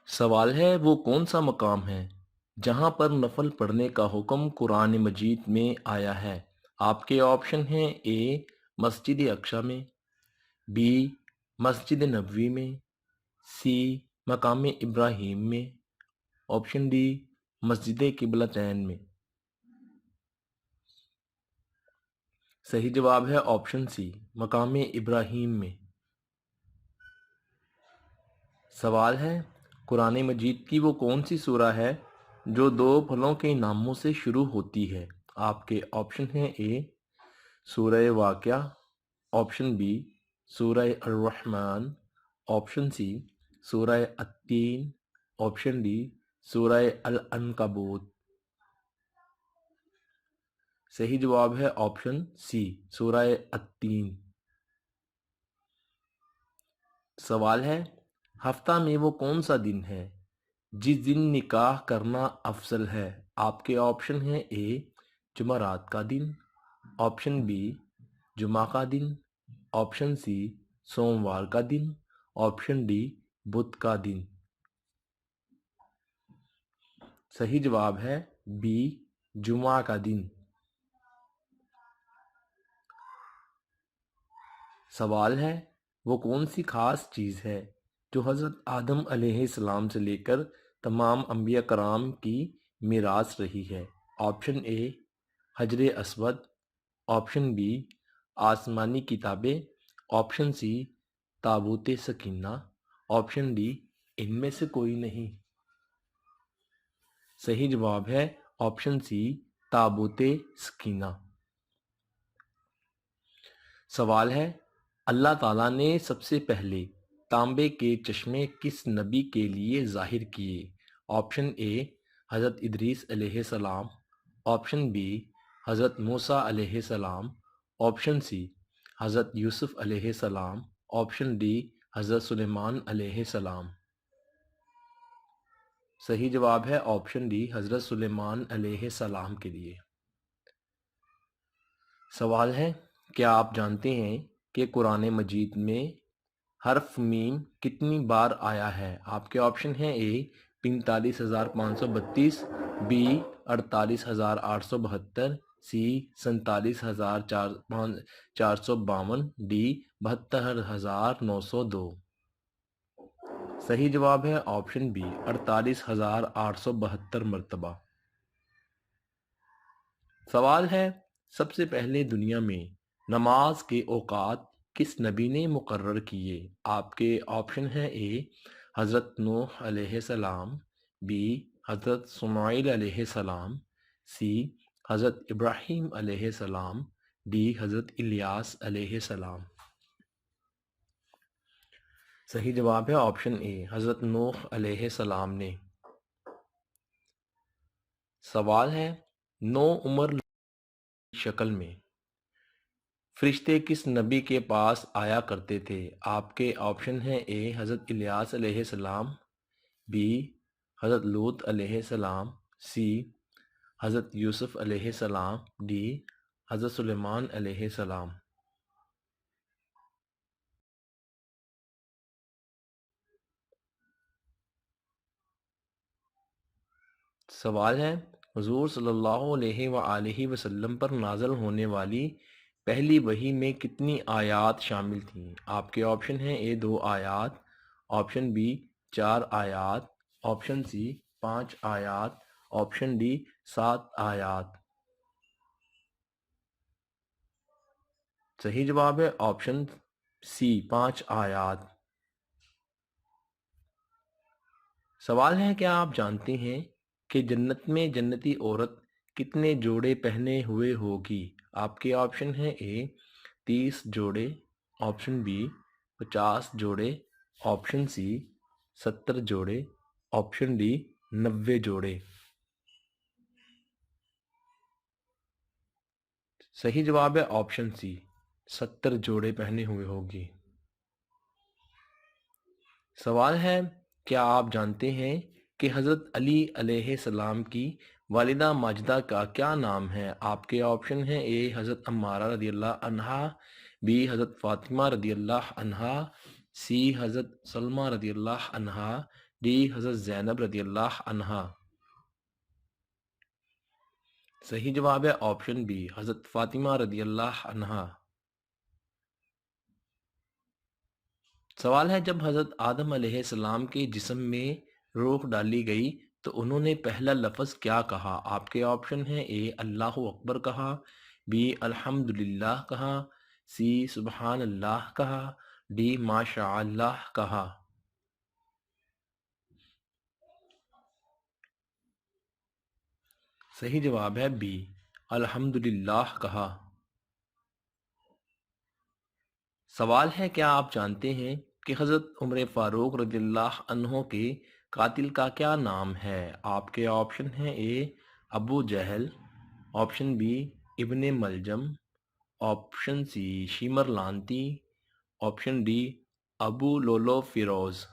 سوال ہے وہ کون سا مقام ہے جہاں پر نفل پڑھنے کا حکم قرآن مجید میں آیا ہے؟ آپ کے آپشن ہیں: اے مسجد اقصی میں، بی مسجد نبوی میں، سی مقام ابراہیم میں، آپشن ڈی مسجد قبلتین میں۔ صحیح جواب ہے آپشن سی مقام ابراہیم میں۔ سوال ہے قرآن مجید کی وہ کون سی سورہ ہے جو دو پھلوں کے ناموں سے شروع ہوتی ہے؟ آپ کے آپشن ہیں: اے سورہ واقعہ، آپشن بی سورہ الرحمن، آپشن سی سورہ التین، آپشن ڈی سورہ العنکبوت۔ صحیح جواب ہے آپشن سی سورہ التین۔ سوال ہے ہفتہ میں وہ کون سا دن ہے جس دن نکاح کرنا افضل ہے؟ آپ کے آپشن ہیں: اے جمعرات کا دن، آپشن بی جمعہ کا دن، آپشن سی سوموار کا دن، آپشن ڈی بدھ کا دن۔ صحیح جواب ہے بی جمعہ کا دن۔ سوال ہے وہ کون سی خاص چیز ہے جو حضرت آدم علیہ السلام سے لے کر تمام انبیاء کرام کی میراث رہی ہے؟ آپشن اے حجر اسود، آپشن بی آسمانی کتابیں، آپشن سی تابوت سکینہ، آپشن ڈی ان میں سے کوئی نہیں۔ صحیح جواب ہے آپشن سی تابوت سکینہ۔ سوال ہے اللہ تعالیٰ نے سب سے پہلے تانبے کے چشمے کس نبی کے لیے ظاہر کیے؟ آپشن اے حضرت ادریس علیہ السلام، آپشن بی حضرت موسیٰ علیہ السلام، آپشن سی حضرت یوسف علیہ السلام، آپشن ڈی حضرت سلیمان علیہ السلام۔ صحیح جواب ہے آپشن ڈی حضرت سلیمان علیہ السلام کے لیے۔ سوال ہے کیا آپ جانتے ہیں کہ قرآن مجید میں حرف میم کتنی بار آیا ہے؟ آپ کے آپشن ہیں: اے 45,532، بی 48,872، سی 47,452، ڈی 72,902۔ صحیح جواب ہے آپشن بی 48,872 مرتبہ۔ سوال ہے سب سے پہلے دنیا میں نماز کے اوقات کس نبی نے مقرر کیے؟ آپ کے آپشن ہیں: اے حضرت نوح علیہ السلام، بی حضرت اسماعیل علیہ السلام، سی حضرت ابراہیم علیہ السلام، ڈی حضرت الیاس علیہ السلام۔ صحیح جواب ہے آپشن اے حضرت نوح علیہ السلام نے۔ سوال ہے 9 عمر شکل میں فرشتے کس نبی کے پاس آیا کرتے تھے؟ آپ کے آپشن ہیں: اے حضرت الیاس علیہ السلام، بی حضرت لوط علیہ السلام، سی حضرت یوسف علیہ السلام، ڈی حضرت سلیمان علیہ السلام۔ سوال ہے حضور صلی اللہ علیہ وآلہ وسلم پر نازل ہونے والی پہلی وحی میں کتنی آیات شامل تھیں؟ آپ کے آپشن ہیں: اے 2 آیات، آپشن بی 4 آیات، آپشن سی 5 آیات، آپشن ڈی 7 آیات۔ صحیح جواب ہے آپشن سی 5 آیات۔ سوال ہے کیا آپ جانتے ہیں کہ جنت میں جنتی عورت کتنے جوڑے پہنے ہوئے ہوگی؟ آپ کے آپشن ہیں: اے 30 جوڑے، آپشن بی 50 جوڑے، آپشن سی 70 جوڑے، آپشن ڈی 90 جوڑے۔ صحیح جواب ہے آپشن سی 70 جوڑے پہنے ہوئے ہوگی۔ سوال ہے کیا آپ جانتے ہیں کہ حضرت علی علیہ السلام کی والدہ ماجدہ کا کیا نام ہے؟ آپ کے آپشن ہیں: اے حضرت عمارہ رضی اللہ عنہا، بی حضرت فاطمہ رضی اللہ عنہا، سی حضرت سلمہ رضی اللہ عنہا، ڈی حضرت زینب رضی اللہ عنہا۔ صحیح جواب ہے آپشن بی حضرت فاطمہ رضی اللہ عنہا۔ سوال ہے جب حضرت آدم علیہ السلام کے جسم میں روح ڈالی گئی تو انہوں نے پہلا لفظ کیا کہا؟ آپ کے آپشن ہیں اے اللہ اکبر کہا، بی الحمدللہ کہا، سی سبحان اللہ کہا، ڈی ماشاء اللہ کہا۔ صحیح جواب ہے بی الحمدللہ کہا۔ سوال ہے کیا آپ جانتے ہیں کہ حضرت عمر فاروق رضی اللہ عنہ کے قاتل کا کیا نام ہے؟ آپ کے آپشن ہیں اے ابو جہل، آپشن بی ابن ملجم، آپشن سی شیمر لانتی، آپشن ڈی ابو لولو فیروز۔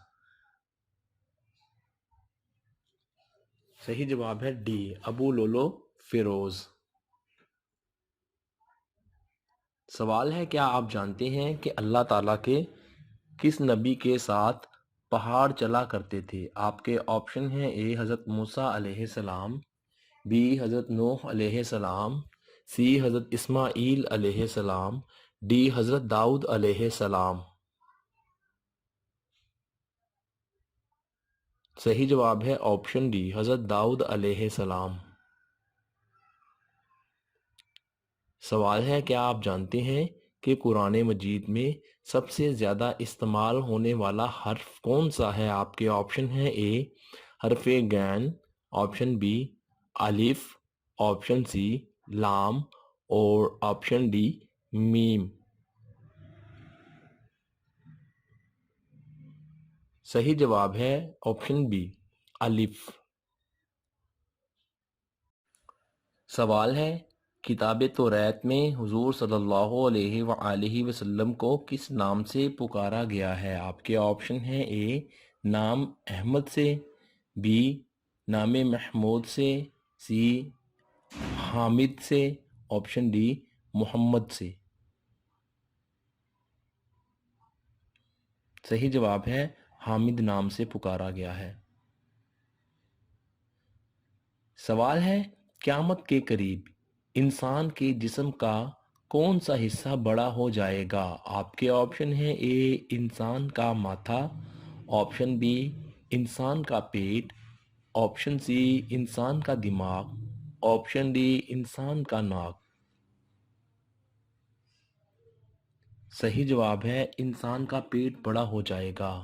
صحیح جواب ہے ڈی ابو لولو فیروز۔ سوال ہے کیا آپ جانتے ہیں کہ اللہ تعالیٰ کے کس نبی کے ساتھ پہاڑ چلا کرتے تھے؟ آپ کے آپشن ہیں اے حضرت موسیٰ علیہ السلام، بی حضرت نوح علیہ السلام، سی حضرت اسماعیل علیہ السلام، ڈی حضرت داؤد علیہ السلام۔ صحیح جواب ہے آپشن ڈی حضرت داؤد علیہ السلام۔ سوال ہے کیا آپ جانتے ہیں کہ قرآن مجید میں سب سے زیادہ استعمال ہونے والا حرف کون سا ہے؟ آپ کے آپشن ہیں اے حرف غین، آپشن بی الف، آپشن سی لام اور آپشن ڈی میم۔ صحیح جواب ہے آپشن بی الف۔ سوال ہے کتاب توریت میں حضور صلی اللہ علیہ وآلہ وسلم کو کس نام سے پکارا گیا ہے؟ آپ کے آپشن ہیں اے نام احمد سے، بی نام محمود سے، سی حامد سے، آپشن ڈی محمد سے۔ صحیح جواب ہے حامد نام سے پکارا گیا ہے۔ سوال ہے قیامت کے قریب انسان کے جسم کا کون سا حصہ بڑا ہو جائے گا؟ آپ کے آپشن ہیں اے انسان کا ماتھا، آپشن بی انسان کا پیٹ، آپشن سی انسان کا دماغ، آپشن ڈی انسان کا ناک۔ صحیح جواب ہے انسان کا پیٹ بڑا ہو جائے گا۔